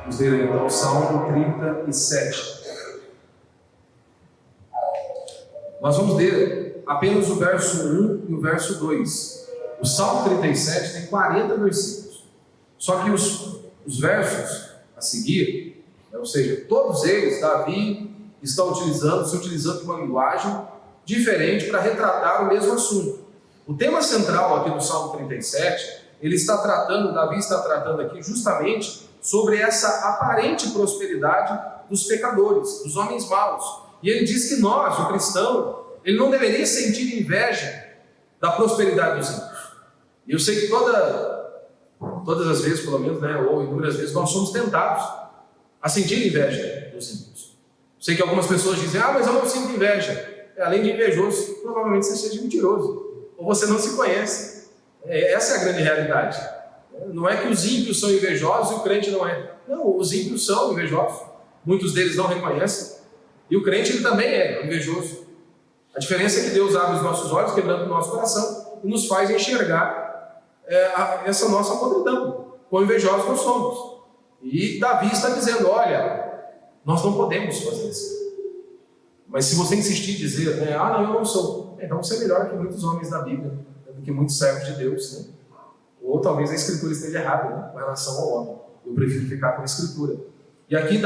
Vamos ler então o Salmo 37. Nós vamos ler apenas o verso 1 e o verso 2. O Salmo 37 tem 40 versículos. Só que os versos a seguir, ou seja, todos eles, Davi está se utilizando de uma linguagem diferente para retratar o mesmo assunto. O tema central aqui do Salmo 37, Davi está tratando aqui justamente sobre essa aparente prosperidade dos pecadores, dos homens maus. E ele diz que nós, o cristão, ele não deveria sentir inveja da prosperidade dos ímpios. E eu sei que todas as vezes, pelo menos, ou inúmeras vezes, nós somos tentados a sentir inveja dos ímpios. Sei que algumas pessoas dizem, mas eu não sinto inveja. Além de invejoso, provavelmente você seja mentiroso, ou você não se conhece. Essa é a grande realidade. Não é que os ímpios são invejosos e o crente não é. Não, os ímpios são invejosos. Muitos deles não reconhecem. E o crente ele também é invejoso. A diferença é que Deus abre os nossos olhos, quebrando o nosso coração, e nos faz enxergar essa nossa podridão, quão invejosos nós somos. E Davi está dizendo, olha, nós não podemos fazer isso. Mas se você insistir em dizer, não, eu não sou, então você é melhor que muitos homens da Bíblia, do que muitos servos de Deus, né? Ou talvez a Escritura esteja errada, com relação ao homem. Eu prefiro ficar com a Escritura. E aqui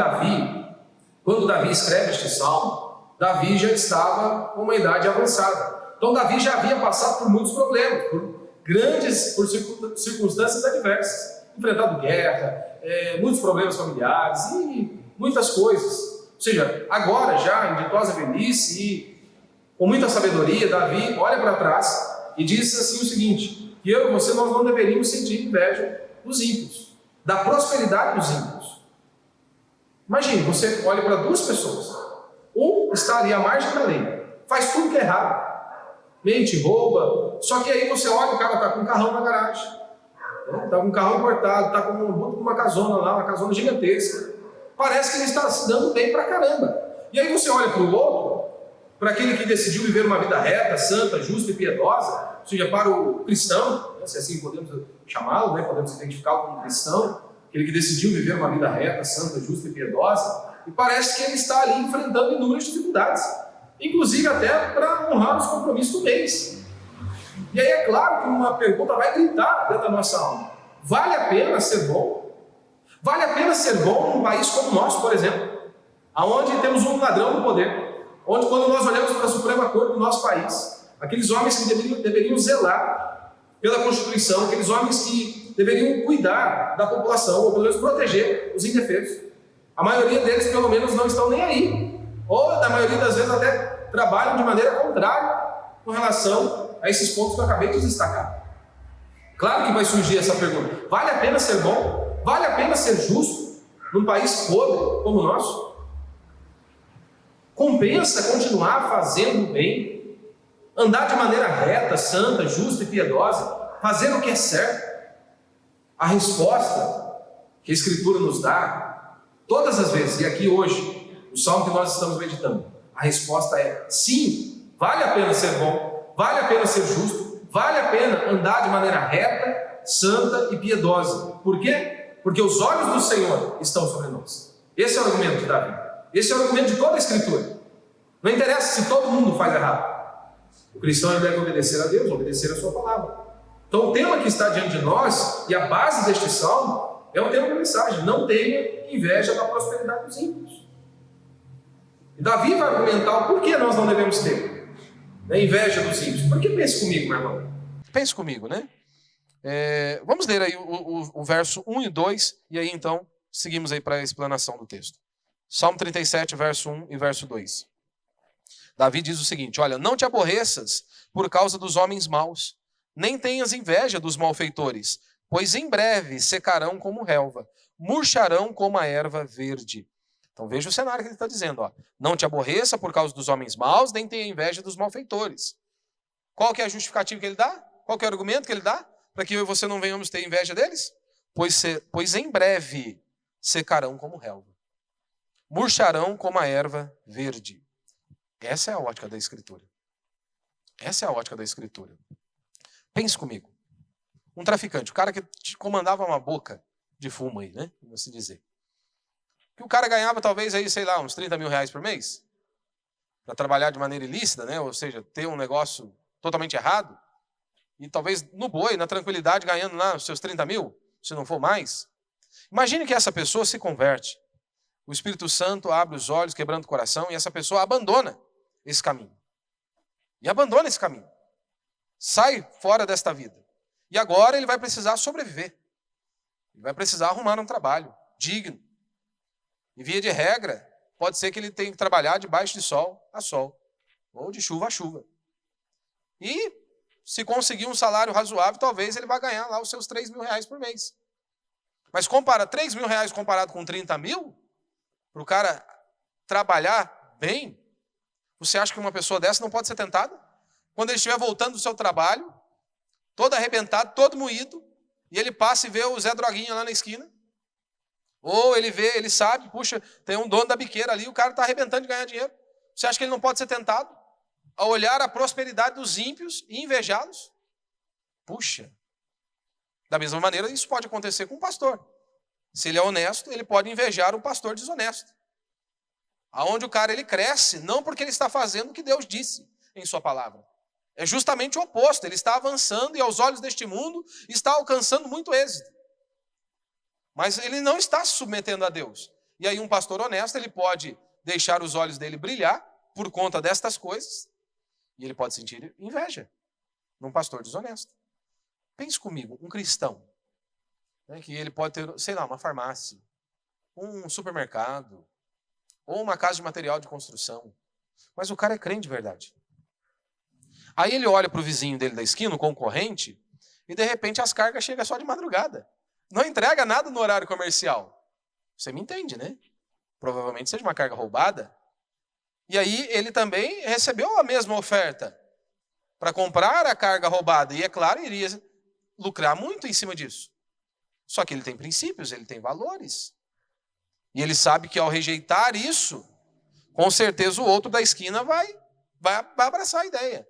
quando Davi escreve este salmo, Davi já estava com uma idade avançada. Então Davi já havia passado por muitos problemas, por circunstâncias adversas, enfrentado guerra, muitos problemas familiares e muitas coisas. Ou seja, agora já em ditosa velhice e com muita sabedoria, Davi olha para trás e diz assim o seguinte, que eu e você nós não deveríamos sentir inveja dos ímpios, da prosperidade dos ímpios. Imagine, você olha para duas pessoas, um está ali à margem da lei, faz tudo que é errado, mente, rouba, só que aí você olha, o cara está com um carrão na garagem, está com um carrão importado, está com uma casona lá, uma casona gigantesca, parece que ele está se dando bem pra caramba. E aí você olha para o outro, para aquele que decidiu viver uma vida reta, santa, justa e piedosa, ou seja, para o cristão, se assim podemos chamá-lo, podemos identificá-lo como cristão, aquele que decidiu viver uma vida reta, santa, justa e piedosa, e parece que ele está ali enfrentando inúmeras dificuldades, inclusive até para honrar os compromissos do mês. E aí é claro que uma pergunta vai gritar dentro da nossa alma: vale a pena ser bom? Vale a pena ser bom num país como o nosso, por exemplo, onde temos um ladrão no poder, onde quando nós olhamos para a Suprema Corte do nosso país, aqueles homens que deveriam zelar pela Constituição, aqueles homens que deveriam cuidar da população, ou pelo menos proteger os indefesos, a maioria deles pelo menos não estão nem aí, ou na maioria das vezes até trabalham de maneira contrária com relação a esses pontos que eu acabei de destacar. Claro que vai surgir essa pergunta: vale a pena ser bom? Vale a pena ser justo num país podre como o nosso? Compensa continuar fazendo o bem, andar de maneira reta, santa, justa e piedosa, fazer o que é certo? A resposta que a Escritura nos dá, todas as vezes, e aqui hoje, o salmo que nós estamos meditando, a resposta é sim, vale a pena ser bom, vale a pena ser justo, vale a pena andar de maneira reta, santa e piedosa. Por quê? Porque os olhos do Senhor estão sobre nós. Esse é o argumento de Davi. Esse é o argumento de toda a Escritura. Não interessa se todo mundo faz errado. O cristão deve obedecer a Deus, obedecer a sua palavra. Então o tema que está diante de nós, e a base deste salmo, é o tema da mensagem: não tenha inveja da prosperidade dos ímpios. E Davi vai argumentar o porquê nós não devemos ter inveja dos ímpios. Porque pense comigo, meu irmão. Pense comigo, né? Vamos ler aí o verso 1 e 2, e aí então seguimos aí para a explanação do texto. Salmo 37, verso 1 e verso 2. Davi diz o seguinte: olha, não te aborreças por causa dos homens maus, nem tenhas inveja dos malfeitores, pois em breve secarão como relva, murcharão como a erva verde. Então veja o cenário que ele está dizendo. Não te aborreça por causa dos homens maus, nem tenha inveja dos malfeitores. Qual que é a justificativa que ele dá? Qual que é o argumento que ele dá? Para que eu e você não venhamos ter inveja deles? Pois em breve secarão como relva, murcharão como a erva verde. Essa é a ótica da Escritura. Essa é a ótica da Escritura. Pense comigo. Um traficante, o cara que comandava uma boca de fumo aí, né? Vamos dizer. que o cara ganhava talvez aí, sei lá, uns 30 mil reais por mês, para trabalhar de maneira ilícita, né? Ou seja, ter um negócio totalmente errado, e talvez no boi, na tranquilidade, ganhando lá os seus 30 mil, se não for mais. Imagine que essa pessoa se converte. O Espírito Santo abre os olhos, quebrando o coração, e essa pessoa abandona esse caminho. E abandona esse caminho. Sai fora desta vida. E agora ele vai precisar sobreviver. Ele vai precisar arrumar um trabalho digno. E via de regra, pode ser que ele tenha que trabalhar debaixo de sol a sol. Ou de chuva a chuva. E se conseguir um salário razoável, talvez ele vá ganhar lá os seus 3 mil reais por mês. Mas compara 3 mil reais comparado com 30 mil, para o cara trabalhar bem, você acha que uma pessoa dessa não pode ser tentada? Quando ele estiver voltando do seu trabalho, todo arrebentado, todo moído, e ele passa e vê o Zé Droguinha lá na esquina, ou ele vê, ele sabe, puxa, tem um dono da biqueira ali, o cara está arrebentando de ganhar dinheiro. Você acha que ele não pode ser tentado a olhar a prosperidade dos ímpios e invejá-los? Puxa, da mesma maneira isso pode acontecer com um pastor. Se ele é honesto, ele pode invejar um pastor desonesto. Aonde o cara ele cresce, não porque ele está fazendo o que Deus disse em sua palavra. É justamente o oposto, ele está avançando e aos olhos deste mundo está alcançando muito êxito. Mas ele não está se submetendo a Deus. E aí um pastor honesto, ele pode deixar os olhos dele brilhar por conta destas coisas e ele pode sentir inveja num pastor desonesto. Pense comigo, um cristão, né, que ele pode ter, sei lá, uma farmácia, um supermercado, ou uma casa de material de construção. Mas o cara é crente de verdade. Aí ele olha para o vizinho dele da esquina, o concorrente, e de repente as cargas chegam só de madrugada. Não entrega nada no horário comercial. Você me entende, né? Provavelmente seja uma carga roubada. E aí ele também recebeu a mesma oferta para comprar a carga roubada. E é claro, iria lucrar muito em cima disso. Só que ele tem princípios, ele tem valores. E ele sabe que ao rejeitar isso, com certeza o outro da esquina vai abraçar a ideia.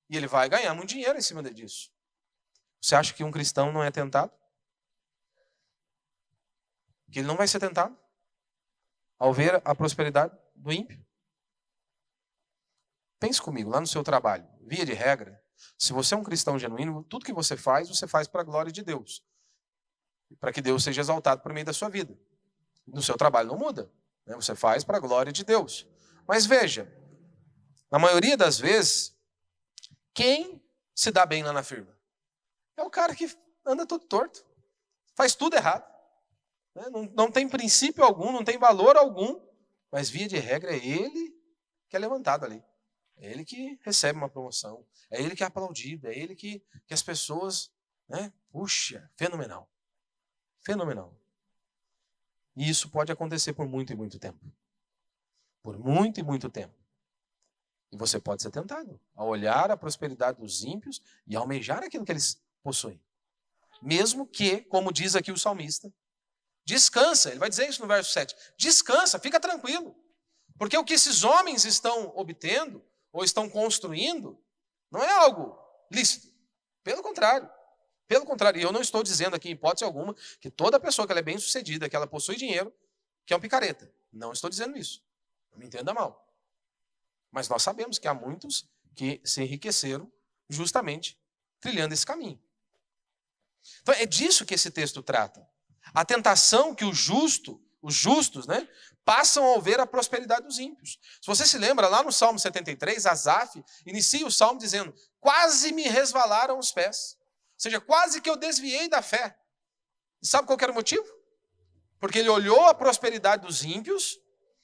E ele vai ganhar muito dinheiro em cima disso. Você acha que um cristão não é tentado? Que ele não vai ser tentado ao ver a prosperidade do ímpio? Pense comigo, lá no seu trabalho, via de regra, se você é um cristão genuíno, tudo que você faz para a glória de Deus. Para que Deus seja exaltado por meio da sua vida. No seu trabalho não muda, né? Você faz para a glória de Deus. Mas veja, na maioria das vezes, quem se dá bem lá na firma? É o cara que anda todo torto, faz tudo errado, né? Não tem princípio algum, não tem valor algum, mas via de regra é ele que é levantado ali. É ele que recebe uma promoção, é ele que é aplaudido, é ele que as pessoas, né? Puxa, fenomenal. Fenomenal. E isso pode acontecer por muito e muito tempo. Por muito e muito tempo. E você pode ser tentado a olhar a prosperidade dos ímpios e almejar aquilo que eles possuem. Mesmo que, como diz aqui o salmista, descansa, ele vai dizer isso no verso 7, descansa, fica tranquilo. Porque o que esses homens estão obtendo, ou estão construindo, não é algo lícito. Pelo contrário. Pelo contrário, e eu não estou dizendo aqui, em hipótese alguma, que toda pessoa que ela é bem-sucedida, que ela possui dinheiro, que é um picareta. Não estou dizendo isso. Não me entenda mal. Mas nós sabemos que há muitos que se enriqueceram justamente trilhando esse caminho. Então é disso que esse texto trata. A tentação que os justos, né, passam ao ver a prosperidade dos ímpios. Se você se lembra, lá no Salmo 73, Asaf inicia o Salmo dizendo, quase me resvalaram os pés. Ou seja, quase que eu desviei da fé. E sabe qual que era o motivo? Porque ele olhou a prosperidade dos ímpios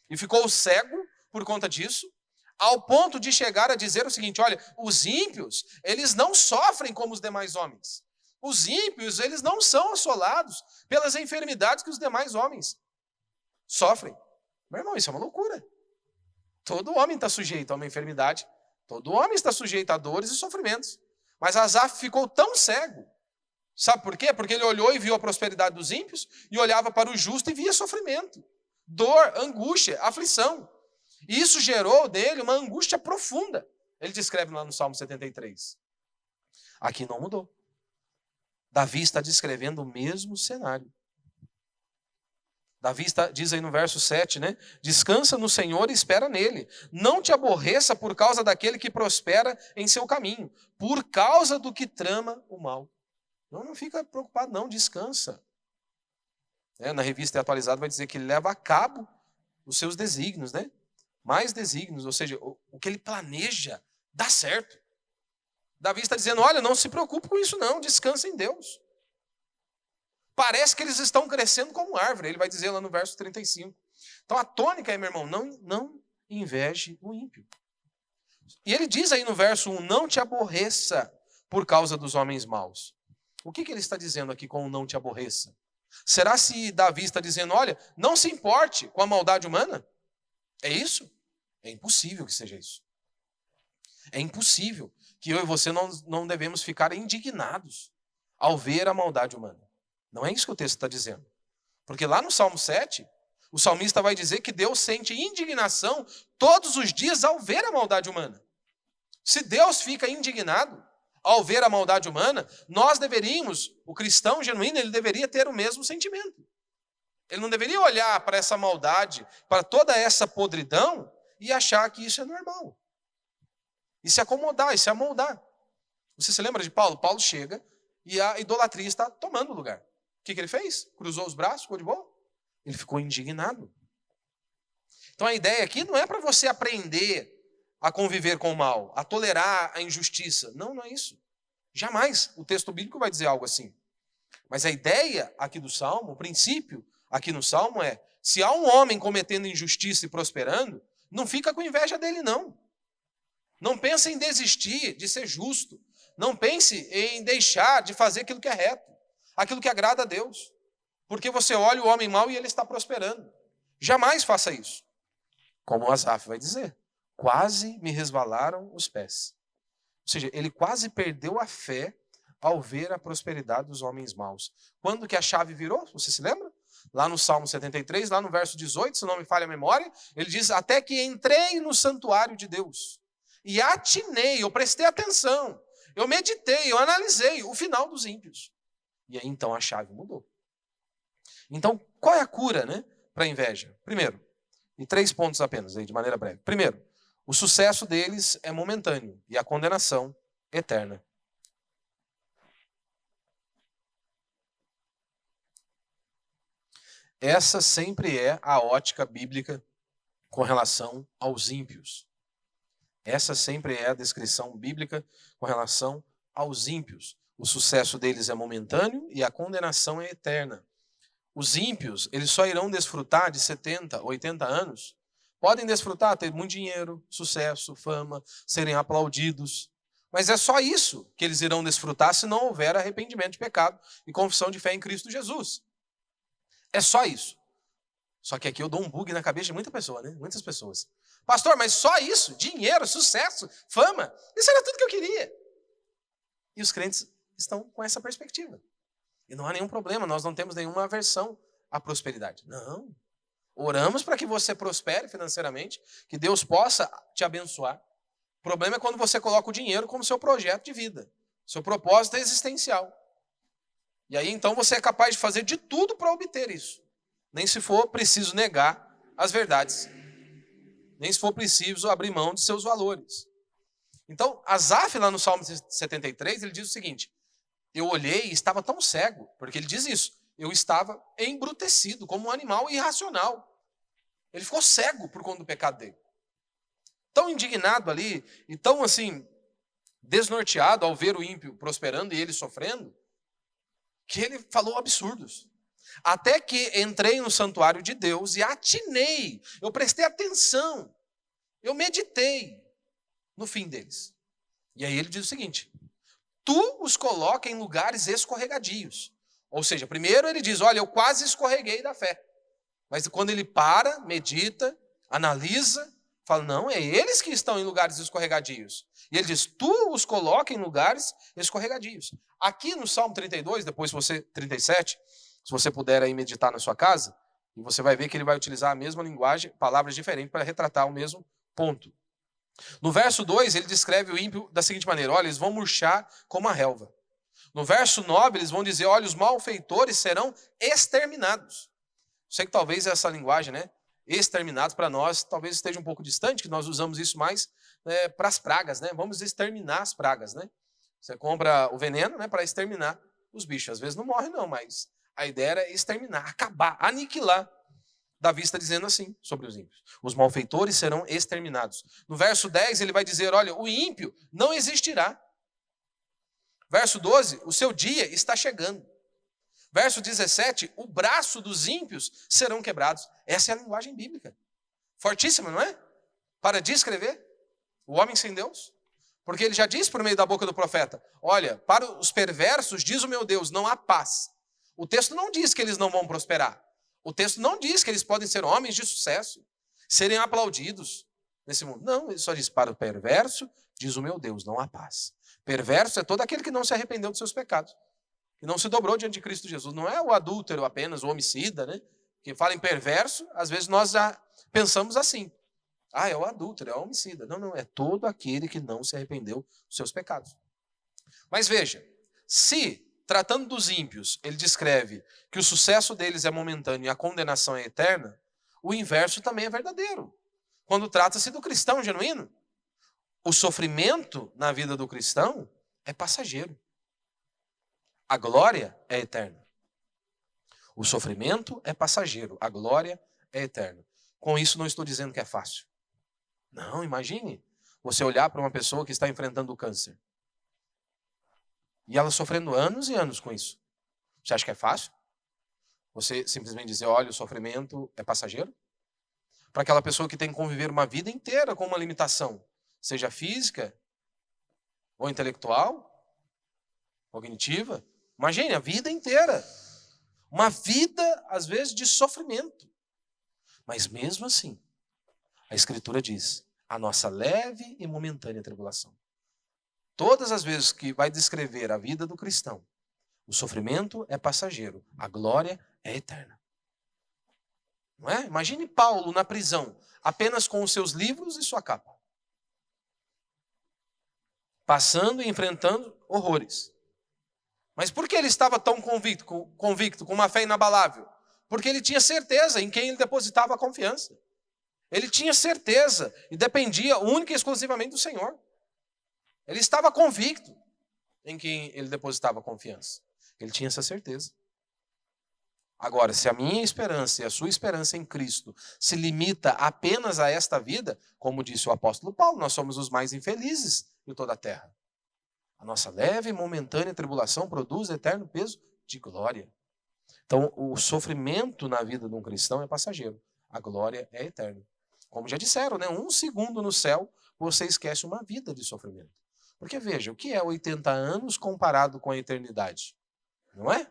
e ficou cego por conta disso, ao ponto de chegar a dizer o seguinte, olha, os ímpios, eles não sofrem como os demais homens. Os ímpios, eles não são assolados pelas enfermidades que os demais homens sofrem. Meu irmão, isso é uma loucura. Todo homem está sujeito a uma enfermidade, todo homem está sujeito a dores e sofrimentos. Mas Asaf ficou tão cego. Sabe por quê? Porque ele olhou e viu a prosperidade dos ímpios e olhava para o justo e via sofrimento, dor, angústia, aflição. E isso gerou dele uma angústia profunda. Ele descreve lá no Salmo 73. Aqui não mudou. Davi está descrevendo o mesmo cenário. Davi diz aí no verso 7, né? Descansa no Senhor e espera nele. Não te aborreça por causa daquele que prospera em seu caminho, por causa do que trama o mal. Não fica preocupado não, descansa. Na revista atualizada vai dizer que ele leva a cabo os seus desígnios, né? Mais desígnios, ou seja, o que ele planeja dá certo. Davi está dizendo, olha, não se preocupe com isso não, descansa em Deus. Parece que eles estão crescendo como árvore, ele vai dizer lá no verso 35. Então a tônica aí, meu irmão, não inveje o ímpio. E ele diz aí no verso 1, não te aborreça por causa dos homens maus. O que ele está dizendo aqui com o não te aborreça? Será se Davi está dizendo, olha, não se importe com a maldade humana? É isso? É impossível que seja isso. É impossível que eu e você não devemos ficar indignados ao ver a maldade humana. Não é isso que o texto está dizendo. Porque lá no Salmo 7, o salmista vai dizer que Deus sente indignação todos os dias ao ver a maldade humana. Se Deus fica indignado ao ver a maldade humana, nós deveríamos, o cristão genuíno, ele deveria ter o mesmo sentimento. Ele não deveria olhar para essa maldade, para toda essa podridão e achar que isso é normal. E se acomodar, e se amoldar. Você se lembra de Paulo? Paulo chega e a idolatria está tomando lugar. O que ele fez? Cruzou os braços, ficou de boa? Ele ficou indignado. Então a ideia aqui não é para você aprender a conviver com o mal, a tolerar a injustiça. Não é isso. Jamais o texto bíblico vai dizer algo assim. Mas a ideia aqui do Salmo, o princípio aqui no Salmo é, se há um homem cometendo injustiça e prosperando, não fica com inveja dele não. Não pense em desistir de ser justo. Não pense em deixar de fazer aquilo que é reto, aquilo que agrada a Deus. Porque você olha o homem mau e ele está prosperando. Jamais faça isso. Como o Asaf vai dizer, quase me resvalaram os pés. Ou seja, ele quase perdeu a fé ao ver a prosperidade dos homens maus. Quando que a chave virou? Você se lembra? Lá no Salmo 73, lá no verso 18, se não me falha a memória, ele diz, até que entrei no santuário de Deus. E atinei, eu prestei atenção, eu meditei, eu analisei o final dos ímpios. E aí então a chave mudou. Então, qual é a cura, né, para a inveja? Primeiro, e 3 pontos apenas, aí, de maneira breve. Primeiro, o sucesso deles é momentâneo e a condenação eterna. Essa sempre é a ótica bíblica com relação aos ímpios. Essa sempre é a descrição bíblica com relação aos ímpios. O sucesso deles é momentâneo e a condenação é eterna. Os ímpios, eles só irão desfrutar de 70, 80 anos. Podem desfrutar, ter muito dinheiro, sucesso, fama, serem aplaudidos. Mas é só isso que eles irão desfrutar se não houver arrependimento de pecado e confissão de fé em Cristo Jesus. É só isso. Só que aqui eu dou um bug na cabeça de muita pessoa, né? Muitas pessoas. Pastor, mas só isso? Dinheiro, sucesso, fama? Isso era tudo que eu queria. E os crentes estão com essa perspectiva. E não há nenhum problema, nós não temos nenhuma aversão à prosperidade. Não. Oramos para que você prospere financeiramente, que Deus possa te abençoar. O problema é quando você coloca o dinheiro como seu projeto de vida, seu propósito existencial. E aí então você é capaz de fazer de tudo para obter isso. Nem se for preciso negar as verdades. Nem se for preciso abrir mão de seus valores. Então, Asaf, lá no Salmo 73, ele diz o seguinte, eu olhei e estava tão cego, porque ele diz isso, eu estava embrutecido, como um animal irracional. Ele ficou cego por conta do pecado dele. Tão indignado ali, e tão assim, desnorteado ao ver o ímpio prosperando e ele sofrendo, que ele falou absurdos. Até que entrei no santuário de Deus e atinei, eu prestei atenção, eu meditei no fim deles. E aí ele diz o seguinte, tu os coloca em lugares escorregadios. Ou seja, primeiro ele diz, olha, eu quase escorreguei da fé. Mas quando ele para, medita, analisa, fala, não, é eles que estão em lugares escorregadios. E ele diz, tu os coloca em lugares escorregadios. Aqui no Salmo 32, depois 37, se você puder aí meditar na sua casa, e você vai ver que ele vai utilizar a mesma linguagem, palavras diferentes para retratar o mesmo ponto. No verso 2, ele descreve o ímpio da seguinte maneira, olha, eles vão murchar como a relva. No verso 9, eles vão dizer, olha, os malfeitores serão exterminados. Sei que talvez essa linguagem, né, exterminados para nós, talvez esteja um pouco distante, que nós usamos isso mais para as pragas, né? Vamos exterminar as pragas, né? Você compra o veneno, né, para exterminar os bichos. Às vezes não morre não, mas a ideia era exterminar, acabar, aniquilar. Davi está dizendo assim sobre os ímpios: os malfeitores serão exterminados. No verso 10 ele vai dizer: olha, o ímpio não existirá. Verso 12, o seu dia está chegando. Verso 17, o braço dos ímpios serão quebrados. Essa é a linguagem bíblica. Fortíssima, não é? Para descrever o homem sem Deus. Porque ele já diz por meio da boca do profeta: olha, para os perversos, diz o meu Deus, não há paz. O texto não diz que eles não vão prosperar. O texto não diz que eles podem ser homens de sucesso, serem aplaudidos nesse mundo. Não, ele só diz: para o perverso, diz o meu Deus, não há paz. Perverso é todo aquele que não se arrependeu dos seus pecados, que não se dobrou diante de Cristo Jesus. Não é o adúltero apenas, o homicida, né? Que fala em perverso, às vezes nós já pensamos assim: ah, é o adúltero, é o homicida. Não, não, é todo aquele que não se arrependeu dos seus pecados. Mas veja, se, tratando dos ímpios, ele descreve que o sucesso deles é momentâneo e a condenação é eterna, o inverso também é verdadeiro. Quando trata-se do cristão genuíno, o sofrimento na vida do cristão é passageiro. A glória é eterna. O sofrimento é passageiro, a glória é eterna. Com isso não estou dizendo que é fácil. Não, imagine você olhar para uma pessoa que está enfrentando o câncer e ela sofrendo anos e anos com isso. Você acha que é fácil? Você simplesmente dizer: olha, o sofrimento é passageiro? Para aquela pessoa que tem que conviver uma vida inteira com uma limitação, seja física, ou intelectual, cognitiva. Imagine, a vida inteira. Uma vida, às vezes, de sofrimento. Mas mesmo assim, a Escritura diz: a nossa leve e momentânea tribulação. Todas as vezes que vai descrever a vida do cristão, o sofrimento é passageiro, a glória é eterna. Não é? Imagine Paulo na prisão, apenas com os seus livros e sua capa, passando e enfrentando horrores. Mas por que ele estava tão convicto, com uma fé inabalável? Porque ele tinha certeza em quem ele depositava a confiança. Ele tinha certeza e dependia única e exclusivamente do Senhor. Ele estava convicto em quem ele depositava a confiança. Ele tinha essa certeza. Agora, se a minha esperança e a sua esperança em Cristo se limita apenas a esta vida, como disse o apóstolo Paulo, nós somos os mais infelizes de toda a terra. A nossa leve e momentânea tribulação produz eterno peso de glória. Então, o sofrimento na vida de um cristão é passageiro. A glória é eterna. Como já disseram, né? 1 segundo no céu, você esquece uma vida de sofrimento. Porque veja, o que é 80 anos comparado com a eternidade? Não é?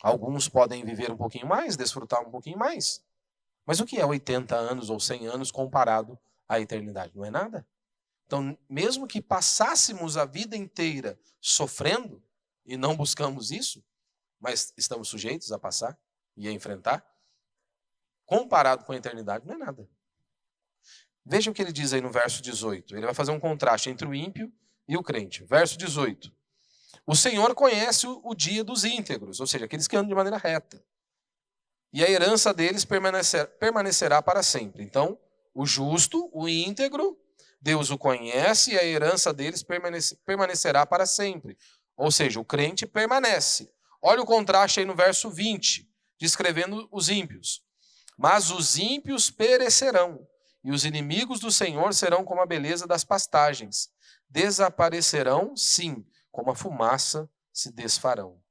Alguns podem viver um pouquinho mais, desfrutar um pouquinho mais. Mas o que é 80 anos ou 100 anos comparado à eternidade? Não é nada. Então, mesmo que passássemos a vida inteira sofrendo, e não buscamos isso, mas estamos sujeitos a passar e a enfrentar, comparado com a eternidade, não é nada. Veja o que ele diz aí no verso 18. Ele vai fazer um contraste entre o ímpio e o crente. Verso 18. O Senhor conhece o dia dos íntegros, ou seja, aqueles que andam de maneira reta. E a herança deles permanecerá para sempre. Então, o justo, o íntegro, Deus o conhece e a herança deles permanecerá para sempre. Ou seja, o crente permanece. Olha o contraste aí no verso 20, descrevendo os ímpios. Mas os ímpios perecerão, e os inimigos do Senhor serão como a beleza das pastagens. Desaparecerão, sim, como a fumaça se desfarão.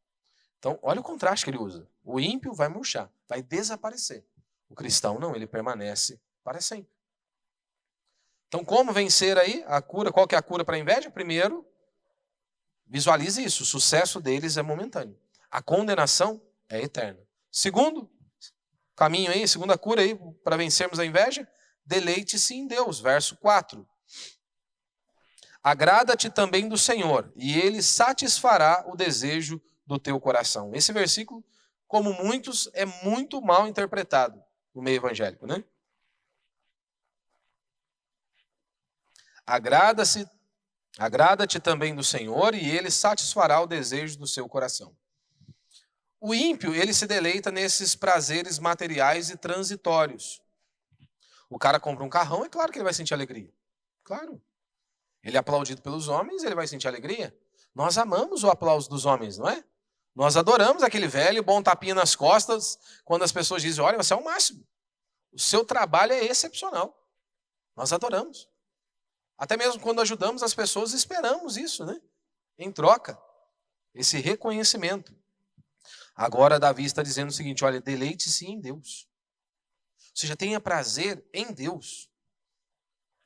Então, olha o contraste que ele usa. O ímpio vai murchar, vai desaparecer. O cristão não, ele permanece para sempre. Então, como vencer aí a cura? Qual que é a cura para a inveja? Primeiro, visualize isso, o sucesso deles é momentâneo. A condenação é eterna. Segundo caminho aí, segunda cura aí para vencermos a inveja, deleite-se em Deus, verso 4. Agrada-te também do Senhor, e Ele satisfará o desejo do teu coração.Esse versículo, como muitos, é muito mal interpretado no meio evangélico, né? Agrada-te também do Senhor, e Ele satisfará o desejo do seu coração. O ímpio, ele se deleita nesses prazeres materiais e transitórios. O cara compra um carrão, é claro que ele vai sentir alegria. Claro. Ele é aplaudido pelos homens, ele vai sentir alegria. Nós amamos o aplauso dos homens, não é? Nós adoramos aquele velho bom tapinha nas costas, quando as pessoas dizem, olha, você é o máximo. O seu trabalho é excepcional. Nós adoramos. Até mesmo quando ajudamos as pessoas, esperamos isso, né? Em troca, esse reconhecimento. Agora Davi está dizendo o seguinte, olha, deleite-se em Deus. Ou seja, tenha prazer em Deus.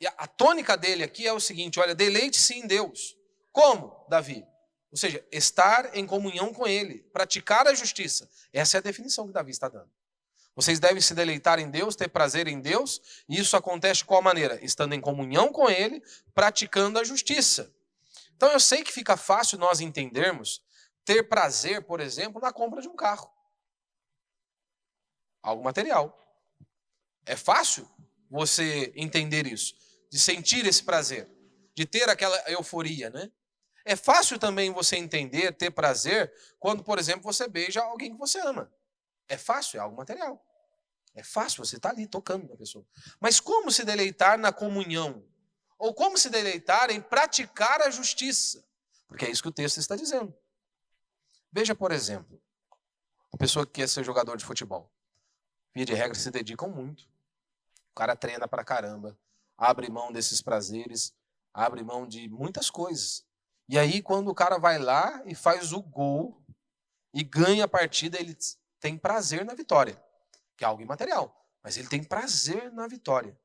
E a tônica dele aqui é o seguinte, olha, deleite-se em Deus. Como, Davi? Ou seja, estar em comunhão com Ele, praticar a justiça. Essa é a definição que Davi está dando. Vocês devem se deleitar em Deus, ter prazer em Deus, e isso acontece de qual maneira? Estando em comunhão com Ele, praticando a justiça. Então eu sei que fica fácil nós entendermos ter prazer, por exemplo, na compra de um carro. Algo material. É fácil você entender isso, de sentir esse prazer, de ter aquela euforia, né? É fácil também você entender, ter prazer, quando, por exemplo, você beija alguém que você ama. É fácil, é algo material. É fácil, você está ali tocando na pessoa. Mas como se deleitar na comunhão? Ou como se deleitar em praticar a justiça? Porque é isso que o texto está dizendo. Veja, por exemplo, a pessoa que quer ser jogador de futebol. Via de regra, se dedicam muito. O cara treina pra caramba, abre mão desses prazeres, abre mão de muitas coisas. E aí, quando o cara vai lá e faz o gol e ganha a partida, ele tem prazer na vitória, que é algo imaterial. Mas ele tem prazer na vitória,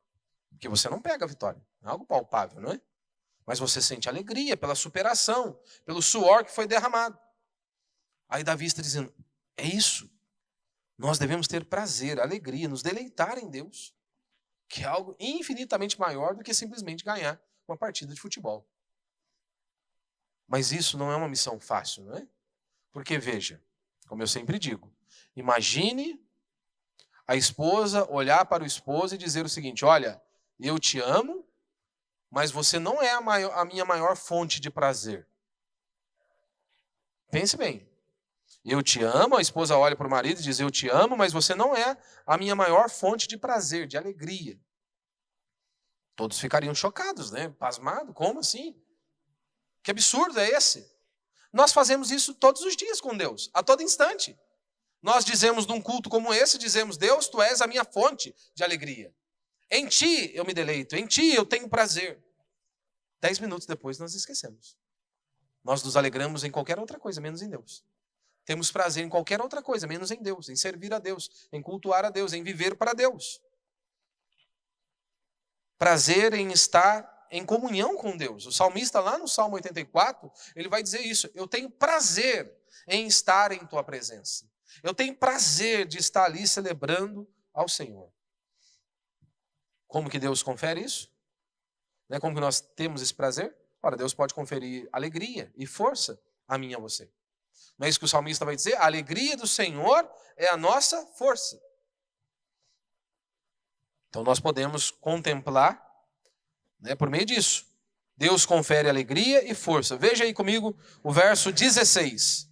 porque você não pega a vitória. É algo palpável, não é? Mas você sente alegria pela superação, pelo suor que foi derramado. Aí Davi está dizendo, é isso. Nós devemos ter prazer, alegria, nos deleitar em Deus, que é algo infinitamente maior do que simplesmente ganhar uma partida de futebol. Mas isso não é uma missão fácil, não é? Porque, veja, como eu sempre digo, imagine a esposa olhar para o esposo e dizer o seguinte, olha, eu te amo, mas você não é a minha maior fonte de prazer. Pense bem. Eu te amo, a esposa olha para o marido e diz, eu te amo, mas você não é a minha maior fonte de prazer, de alegria. Todos ficariam chocados, né? Pasmados, como assim? Que absurdo é esse? Nós fazemos isso todos os dias com Deus, a todo instante. Nós dizemos num culto como esse, dizemos, Deus, tu és a minha fonte de alegria. Em ti eu me deleito, em ti eu tenho prazer. 10 minutos depois nós esquecemos. Nós nos alegramos em qualquer outra coisa, menos em Deus. Temos prazer em qualquer outra coisa, menos em Deus, em servir a Deus, em cultuar a Deus, em viver para Deus. Prazer em estar em comunhão com Deus. O salmista lá no Salmo 84, ele vai dizer isso. Eu tenho prazer em estar em tua presença. Eu tenho prazer de estar ali celebrando ao Senhor. Como que Deus confere isso? Né? Como que nós temos esse prazer? Ora, Deus pode conferir alegria e força a mim e a você. Não é isso que o salmista vai dizer? A alegria do Senhor é a nossa força. Então nós podemos contemplar, né, por meio disso. Deus confere alegria e força. Veja aí comigo o verso 16.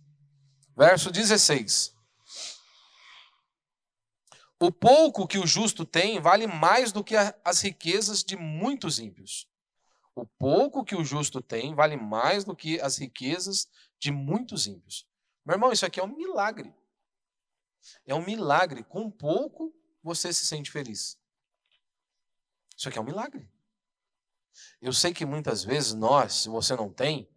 Verso 16. O pouco que o justo tem vale mais do que as riquezas de muitos ímpios. O pouco que o justo tem vale mais do que as riquezas de muitos ímpios. Meu irmão, isso aqui é um milagre. É um milagre. Com pouco você se sente feliz. Isso aqui é um milagre. Eu sei que muitas vezes nós, se você não tem,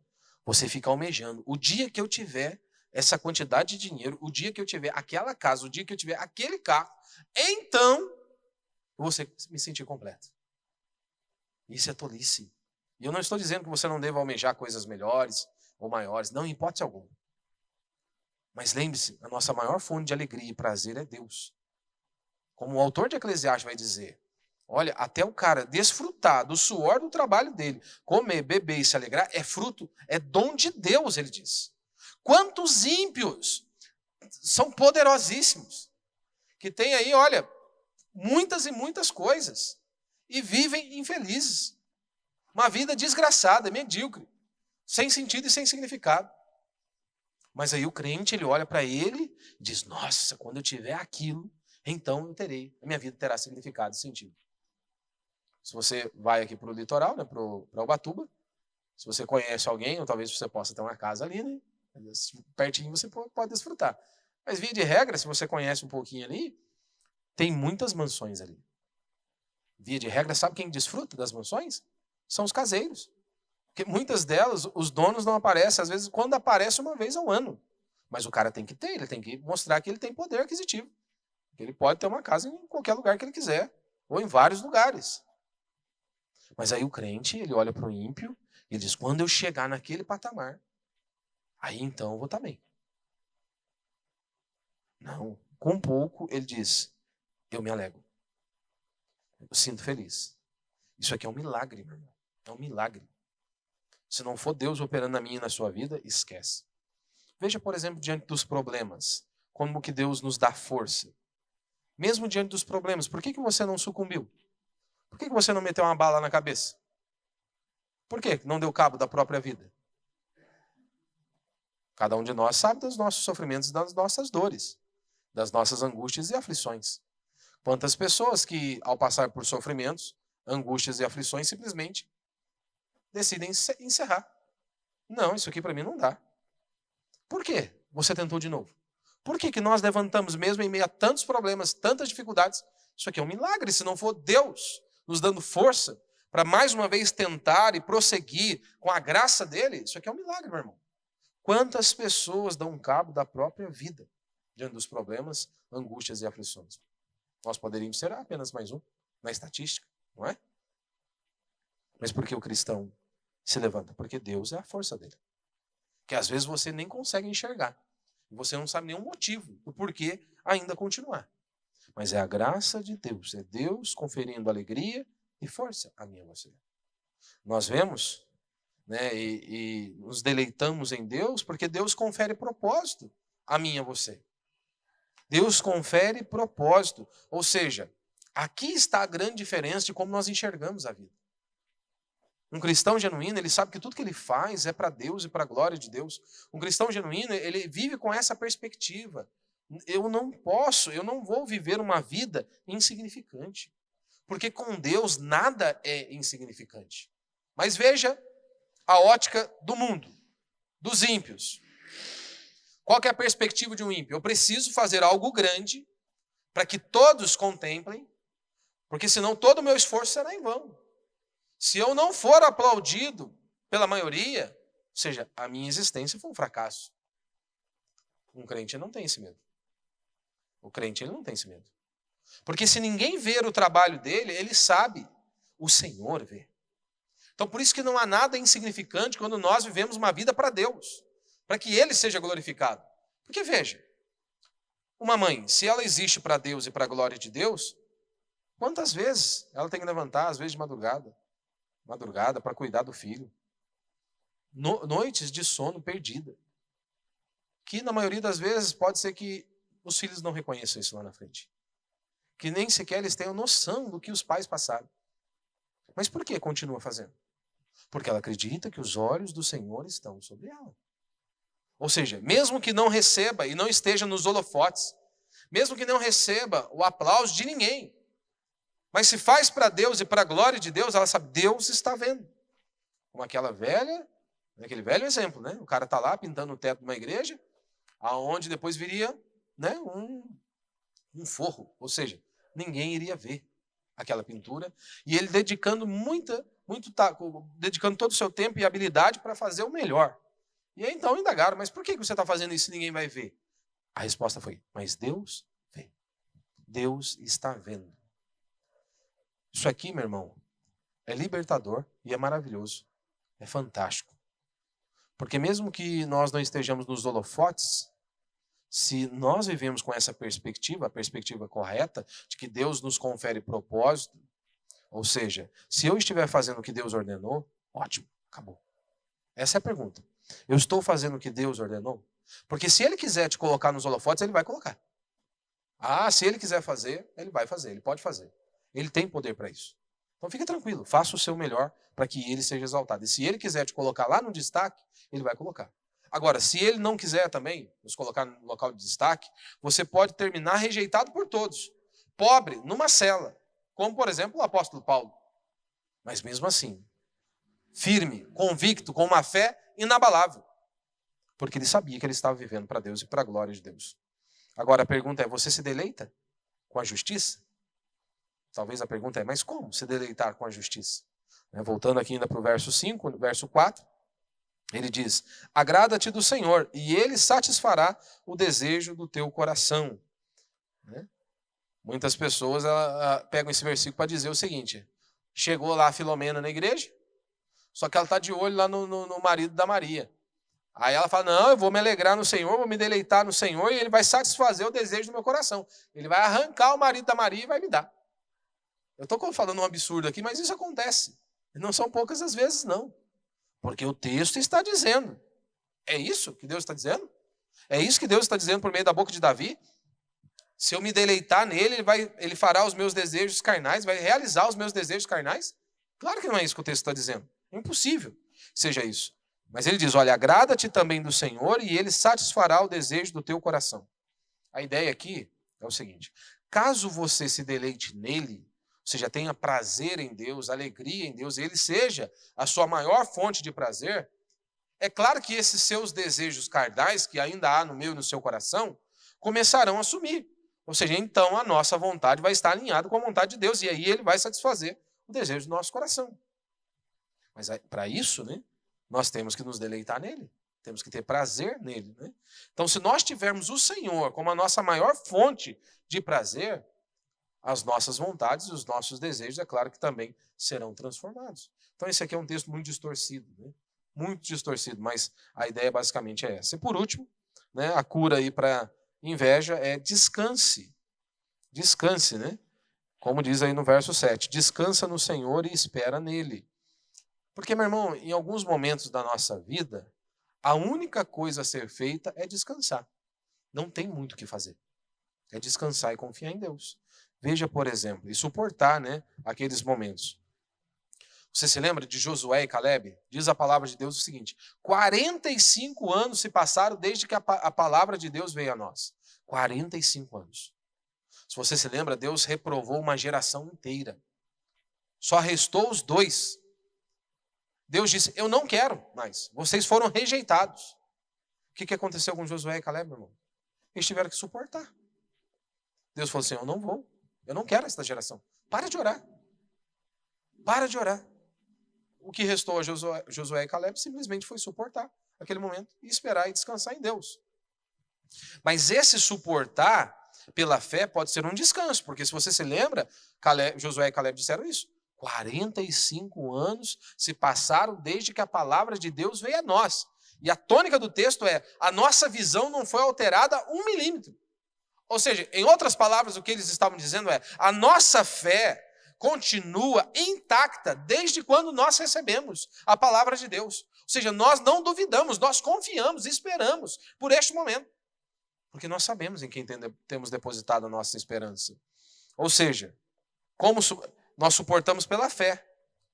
você fica almejando. O dia que eu tiver essa quantidade de dinheiro, o dia que eu tiver aquela casa, o dia que eu tiver aquele carro, então eu vou me sentir completo. Isso é tolice. E eu não estou dizendo que você não deva almejar coisas melhores ou maiores, não, em hipótese alguma. Mas lembre-se, a nossa maior fonte de alegria e prazer é Deus. Como o autor de Eclesiastes vai dizer, olha, até o cara desfrutar do suor do trabalho dele, comer, beber e se alegrar, é fruto, é dom de Deus, ele diz. Quantos ímpios são poderosíssimos, que têm aí, olha, muitas e muitas coisas, e vivem infelizes. Uma vida desgraçada, medíocre, sem sentido e sem significado. Mas aí o crente, ele olha para ele e diz, nossa, quando eu tiver aquilo, então a minha vida terá significado e sentido. Se você vai aqui para o litoral, né, para Ubatuba, se você conhece alguém, ou talvez você possa ter uma casa ali, né, pertinho você pode desfrutar. Mas via de regra, se você conhece um pouquinho ali, tem muitas mansões ali. Via de regra, sabe quem desfruta das mansões? São os caseiros. Porque muitas delas, os donos não aparecem, às vezes, quando aparece uma vez ao ano. Mas o cara tem que ter, ele tem que mostrar que ele tem poder aquisitivo. Que ele pode ter uma casa em qualquer lugar que ele quiser, ou em vários lugares. Mas aí o crente, ele olha para o ímpio e diz, quando eu chegar naquele patamar, aí então eu vou estar bem. Não, com pouco ele diz, eu me alegro. Eu sinto feliz. Isso aqui é um milagre, meu irmão. É um milagre. Se não for Deus operando na minha e na sua vida, esquece. Veja, por exemplo, diante dos problemas, como que Deus nos dá força. Mesmo diante dos problemas, por que você não sucumbiu? Por que você não meteu uma bala na cabeça? Por que não deu cabo da própria vida? Cada um de nós sabe dos nossos sofrimentos, das nossas dores, das nossas angústias e aflições. Quantas pessoas que, ao passar por sofrimentos, angústias e aflições, simplesmente decidem encerrar. Não, isso aqui para mim não dá. Por quê? Você tentou de novo. Por que nós levantamos mesmo em meio a tantos problemas, tantas dificuldades? Isso aqui é um milagre, se não for Deus nos dando força para mais uma vez tentar e prosseguir com a graça dele, isso aqui é um milagre, meu irmão. Quantas pessoas dão cabo da própria vida diante dos problemas, angústias e aflições? Nós poderíamos ser apenas mais um na estatística, não é? Mas por que o cristão se levanta? Porque Deus é a força dele. Que às vezes você nem consegue enxergar. Você não sabe nenhum motivo do porquê ainda continuar. Mas é a graça de Deus. É Deus conferindo alegria e força a mim e a você. Nós vemos, né, e nos deleitamos em Deus porque Deus confere propósito a mim e a você. Deus confere propósito. Ou seja, aqui está a grande diferença de como nós enxergamos a vida. Um cristão genuíno, ele sabe que tudo que ele faz é para Deus e para a glória de Deus. Um cristão genuíno, ele vive com essa perspectiva. Eu não vou viver uma vida insignificante. Porque com Deus nada é insignificante. Mas veja a ótica do mundo, dos ímpios. Qual que é a perspectiva de um ímpio? Eu preciso fazer algo grande para que todos contemplem, porque senão todo o meu esforço será em vão. Se eu não for aplaudido pela maioria, ou seja, a minha existência foi um fracasso. Um crente não tem esse medo. O crente ele não tem esse medo. Porque se ninguém ver o trabalho dele, ele sabe, o Senhor vê. Então por isso que não há nada insignificante quando nós vivemos uma vida para Deus, para que Ele seja glorificado. Porque veja, uma mãe, se ela existe para Deus e para a glória de Deus, quantas vezes ela tem que levantar, às vezes de madrugada para cuidar do filho. Noites de sono perdida. Que na maioria das vezes pode ser que os filhos não reconheçam isso lá na frente. Que nem sequer eles tenham noção do que os pais passaram. Mas por que continua fazendo? Porque ela acredita que os olhos do Senhor estão sobre ela. Ou seja, mesmo que não receba e não esteja nos holofotes, mesmo que não receba o aplauso de ninguém, mas se faz para Deus e para a glória de Deus, ela sabe, Deus está vendo. Como aquele velho exemplo, né? O cara está lá pintando o teto de uma igreja, aonde depois viria, né, um forro. Ou seja, ninguém iria ver aquela pintura. E ele dedicando dedicando todo o seu tempo e habilidade para fazer o melhor. E aí então indagaram, mas por que você está fazendo isso e ninguém vai ver? A resposta foi, mas Deus vê. Deus está vendo. Isso aqui, meu irmão, é libertador e é maravilhoso. É fantástico. Porque mesmo que nós não estejamos nos holofotes, se nós vivemos com essa perspectiva, a perspectiva correta, de que Deus nos confere propósito, ou seja, se eu estiver fazendo o que Deus ordenou, ótimo, acabou. Essa é a pergunta. Eu estou fazendo o que Deus ordenou? Porque se Ele quiser te colocar nos holofotes, Ele vai colocar. Se Ele quiser fazer, Ele vai fazer, Ele pode fazer. Ele tem poder para isso. Então fique tranquilo, faça o seu melhor para que Ele seja exaltado. E se Ele quiser te colocar lá no destaque, Ele vai colocar. Agora, se ele não quiser também nos colocar no local de destaque, você pode terminar rejeitado por todos, pobre, numa cela, como, por exemplo, o apóstolo Paulo. Mas mesmo assim, firme, convicto, com uma fé inabalável, porque ele sabia que ele estava vivendo para Deus e para a glória de Deus. Agora a pergunta é, você se deleita com a justiça? Talvez a pergunta é, mas como se deleitar com a justiça? Voltando aqui ainda para o verso 5, no verso 4, ele diz, agrada-te do Senhor, e ele satisfará o desejo do teu coração. Muitas pessoas pegam esse versículo para dizer o seguinte, chegou lá a Filomena na igreja, só que ela está de olho lá no marido da Maria. Aí ela fala, não, eu vou me alegrar no Senhor, vou me deleitar no Senhor, e ele vai satisfazer o desejo do meu coração. Ele vai arrancar o marido da Maria e vai me dar. Eu estou falando um absurdo aqui, mas isso acontece. E não são poucas as vezes, não. Porque o texto está dizendo. É isso que Deus está dizendo? É isso que Deus está dizendo por meio da boca de Davi? Se eu me deleitar nele, ele fará os meus desejos carnais, vai realizar os meus desejos carnais? Claro que não é isso que o texto está dizendo. É impossível que seja isso. Mas ele diz, olha, agrada-te também do Senhor e ele satisfará o desejo do teu coração. A ideia aqui é o seguinte, caso você se deleite nele, ou seja, tenha prazer em Deus, alegria em Deus, e ele seja a sua maior fonte de prazer, é claro que esses seus desejos carnais, que ainda há no meio do seu coração, começarão a sumir. Ou seja, então a nossa vontade vai estar alinhada com a vontade de Deus, e aí ele vai satisfazer o desejo do nosso coração. Mas para isso, nós temos que nos deleitar nele, temos que ter prazer nele. Então, se nós tivermos o Senhor como a nossa maior fonte de prazer, as nossas vontades e os nossos desejos, é claro que também serão transformados. Então, esse aqui é um texto muito distorcido, muito distorcido, mas a ideia basicamente é essa. E por último, a cura aí para inveja é descanse. Descanse, Como diz aí no verso 7, descansa no Senhor e espera nele. Porque, meu irmão, em alguns momentos da nossa vida, a única coisa a ser feita é descansar. Não tem muito o que fazer. É descansar e confiar em Deus. Veja, por exemplo, e suportar aqueles momentos. Você se lembra de Josué e Caleb? Diz a palavra de Deus o seguinte, 45 anos se passaram desde que a palavra de Deus veio a nós. 45 anos. Se você se lembra, Deus reprovou uma geração inteira. Só restou os dois. Deus disse, eu não quero mais. Vocês foram rejeitados. O que aconteceu com Josué e Caleb, meu irmão? Eles tiveram que suportar. Deus falou assim, eu não vou. Eu não quero esta geração. Para de orar. Para de orar. O que restou a Josué e Caleb simplesmente foi suportar aquele momento e esperar e descansar em Deus. Mas esse suportar pela fé pode ser um descanso, porque se você se lembra, Josué e Caleb disseram isso. 45 anos se passaram desde que a palavra de Deus veio a nós. E a tônica do texto é, a nossa visão não foi alterada 1 milímetro. Ou seja, em outras palavras, o que eles estavam dizendo é, a nossa fé continua intacta desde quando nós recebemos a palavra de Deus. Ou seja, nós não duvidamos, nós confiamos, esperamos por este momento. Porque nós sabemos em quem temos depositado a nossa esperança. Ou seja, como nós suportamos pela fé.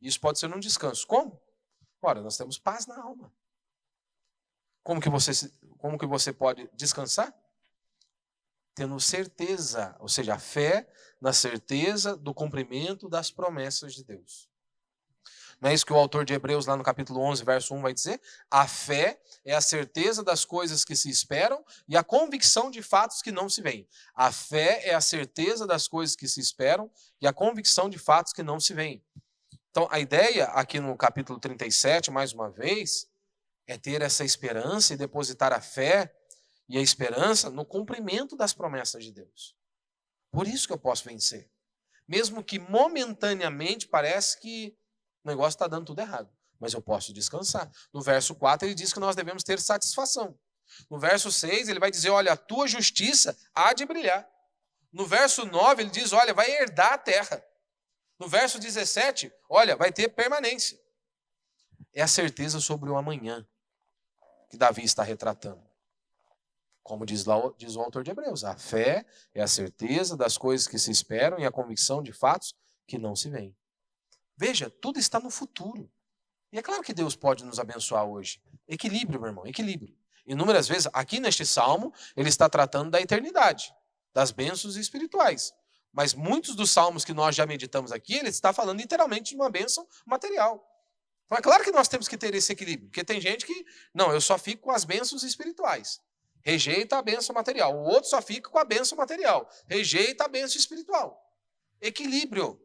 Isso pode ser um descanso. Como? Ora, nós temos paz na alma. Como que você pode descansar? Tendo certeza, ou seja, a fé na certeza do cumprimento das promessas de Deus. Não é isso que o autor de Hebreus, lá no capítulo 11, verso 1, vai dizer? A fé é a certeza das coisas que se esperam e a convicção de fatos que não se veem. A fé é a certeza das coisas que se esperam e a convicção de fatos que não se veem. Então, a ideia aqui no capítulo 37, mais uma vez, é ter essa esperança e depositar a fé e a esperança no cumprimento das promessas de Deus. Por isso que eu posso vencer. Mesmo que momentaneamente parece que o negócio está dando tudo errado. Mas eu posso descansar. No verso 4 ele diz que nós devemos ter satisfação. No verso 6 ele vai dizer, olha, a tua justiça há de brilhar. No verso 9 ele diz, olha, vai herdar a terra. No verso 17, olha, vai ter permanência. É a certeza sobre o amanhã que Davi está retratando. Como diz o autor de Hebreus, a fé é a certeza das coisas que se esperam e a convicção de fatos que não se veem. Veja, tudo está no futuro. E é claro que Deus pode nos abençoar hoje. Equilíbrio, meu irmão, equilíbrio. Inúmeras vezes, aqui neste salmo, ele está tratando da eternidade, das bênçãos espirituais. Mas muitos dos salmos que nós já meditamos aqui, ele está falando literalmente de uma bênção material. Então é claro que nós temos que ter esse equilíbrio, porque tem gente que, não, eu só fico com as bênçãos espirituais. Rejeita a bênção material. O outro só fica com a bênção material. Rejeita a bênção espiritual. Equilíbrio.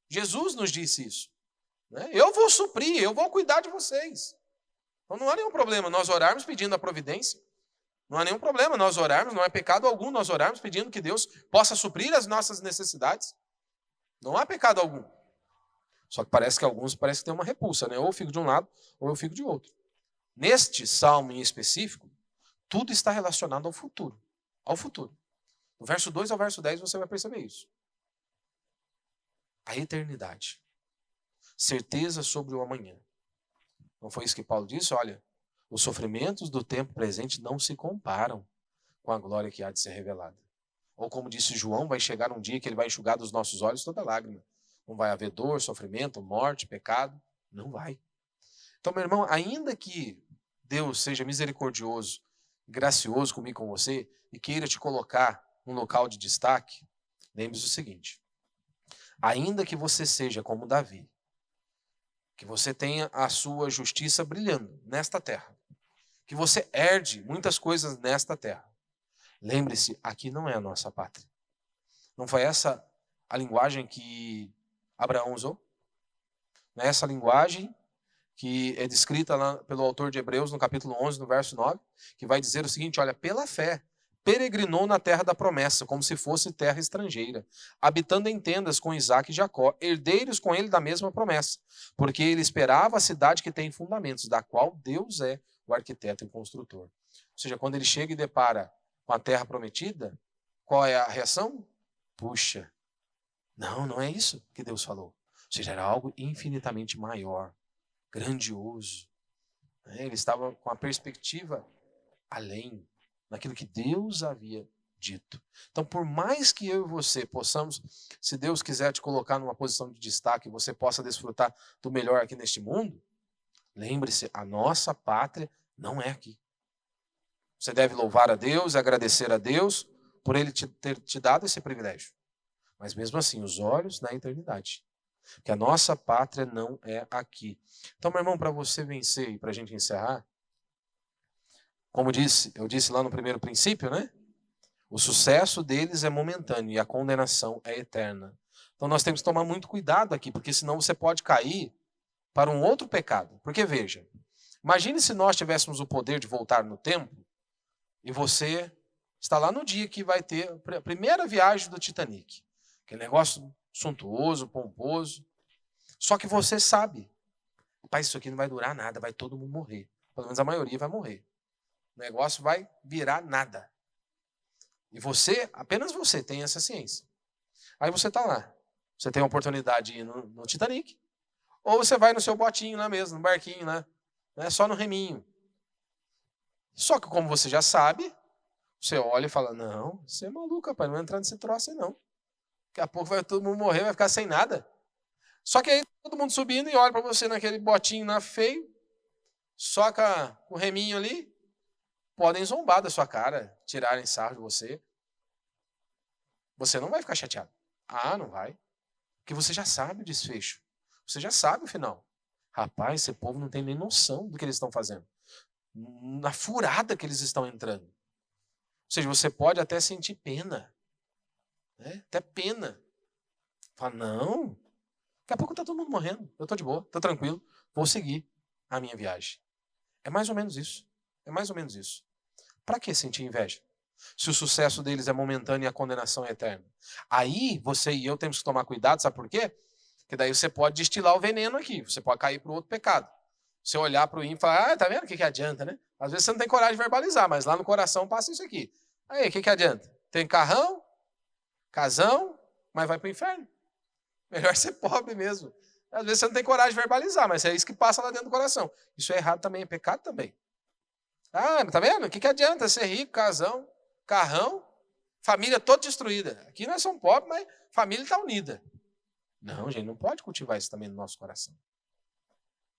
Jesus nos disse isso. Né? Eu vou suprir, eu vou cuidar de vocês. Então não há nenhum problema nós orarmos pedindo a providência. Não há nenhum problema nós orarmos, não é pecado algum nós orarmos pedindo que Deus possa suprir as nossas necessidades. Não há pecado algum. Só que parece que alguns que tem uma repulsa, né? Ou eu fico de um lado, ou eu fico de outro. Neste salmo em específico, tudo está relacionado ao futuro. Ao futuro. Do verso 2 ao verso 10 você vai perceber isso. A eternidade. Certeza sobre o amanhã. Não foi isso que Paulo disse? Olha, os sofrimentos do tempo presente não se comparam com a glória que há de ser revelada. Ou como disse João, vai chegar um dia que ele vai enxugar dos nossos olhos toda lágrima. Não vai haver dor, sofrimento, morte, pecado. Não vai. Então, meu irmão, ainda que Deus seja misericordioso, gracioso comigo, com você, e queira te colocar num local de destaque, lembre-se o seguinte. Ainda que você seja como Davi, que você tenha a sua justiça brilhando nesta terra, que você herde muitas coisas nesta terra, lembre-se, aqui não é a nossa pátria. Não foi essa a linguagem que Abraão usou? Não é essa a linguagem que é descrita lá pelo autor de Hebreus no capítulo 11, no verso 9, que vai dizer o seguinte, olha, pela fé, peregrinou na terra da promessa, como se fosse terra estrangeira, habitando em tendas com Isaque e Jacó, herdeiros com ele da mesma promessa, porque ele esperava a cidade que tem fundamentos, da qual Deus é o arquiteto e o construtor. Ou seja, quando ele chega e depara com a terra prometida, qual é a reação? Puxa, não é isso que Deus falou. Ou seja, era algo infinitamente maior, grandioso. Ele estava com a perspectiva além, naquilo que Deus havia dito. Então, por mais que eu e você possamos, se Deus quiser te colocar numa posição de destaque, você possa desfrutar do melhor aqui neste mundo, lembre-se, a nossa pátria não é aqui. Você deve louvar a Deus e agradecer a Deus por Ele ter te dado esse privilégio. Mas mesmo assim, os olhos na eternidade. Que a nossa pátria não é aqui. Então, meu irmão, para você vencer e para a gente encerrar, como eu disse lá no primeiro princípio, né? O sucesso deles é momentâneo e a condenação é eterna. Então nós temos que tomar muito cuidado aqui, porque senão você pode cair para um outro pecado. Porque veja, imagine se nós tivéssemos o poder de voltar no tempo e você está lá no dia que vai ter a primeira viagem do Titanic. Aquele negócio suntuoso, pomposo. Só que você sabe, rapaz, isso aqui não vai durar nada, vai todo mundo morrer. Pelo menos a maioria vai morrer. O negócio vai virar nada. E você, apenas você tem essa ciência. Aí você está lá. Você tem a oportunidade de ir no Titanic. Ou você vai no seu botinho lá mesmo, no barquinho lá. Né, só no reminho. Só que como você já sabe, você olha e fala, não, você é maluco, rapaz, não vai entrar nesse troço aí não. Daqui a pouco vai todo mundo morrer, vai ficar sem nada. Só que aí todo mundo subindo e olha para você naquele botinho lá feio, só com o reminho ali, podem zombar da sua cara, tirarem sarro de você. Você não vai ficar chateado. Ah, não vai. Porque você já sabe o desfecho. Você já sabe o final. Rapaz, esse povo não tem nem noção do que eles estão fazendo. Na furada que eles estão entrando. Ou seja, você pode até sentir pena. Né? Até pena. Fala, não. Daqui a pouco está todo mundo morrendo. Eu estou de boa, estou tranquilo. Vou seguir a minha viagem. É mais ou menos isso. É mais ou menos isso. Para que sentir inveja? Se o sucesso deles é momentâneo e a condenação é eterna. Aí você e eu temos que tomar cuidado, sabe por quê? Porque daí você pode destilar o veneno aqui. Você pode cair para o outro pecado. Você olhar para o ímpio e falar, tá vendo o que adianta, né? Às vezes você não tem coragem de verbalizar, mas lá no coração passa isso aqui. Aí, o que adianta? Tem carrão, casão, mas vai para o inferno. Melhor ser pobre mesmo. Às vezes você não tem coragem de verbalizar, mas é isso que passa lá dentro do coração. Isso é errado também, é pecado também. Ah, tá vendo? O que adianta ser rico, casão, carrão, família toda destruída. Aqui nós somos pobres, mas família está unida. Não, gente, não pode cultivar isso também no nosso coração.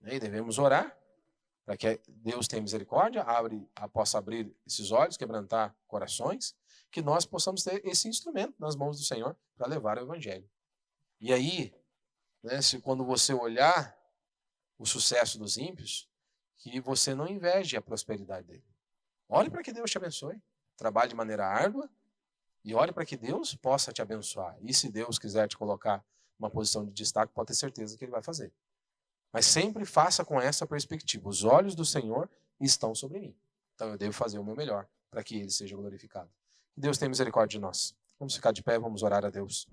E devemos orar para que Deus tenha misericórdia, possa abrir esses olhos, quebrantar corações, que nós possamos ter esse instrumento nas mãos do Senhor para levar o Evangelho. E aí, né, quando você olhar o sucesso dos ímpios, que você não inveje a prosperidade dele. Olhe para que Deus te abençoe. Trabalhe de maneira árdua e olhe para que Deus possa te abençoar. E se Deus quiser te colocar uma posição de destaque, pode ter certeza que Ele vai fazer. Mas sempre faça com essa perspectiva. Os olhos do Senhor estão sobre mim. Então eu devo fazer o meu melhor para que Ele seja glorificado. Que Deus tenha misericórdia de nós. Vamos ficar de pé, vamos orar a Deus.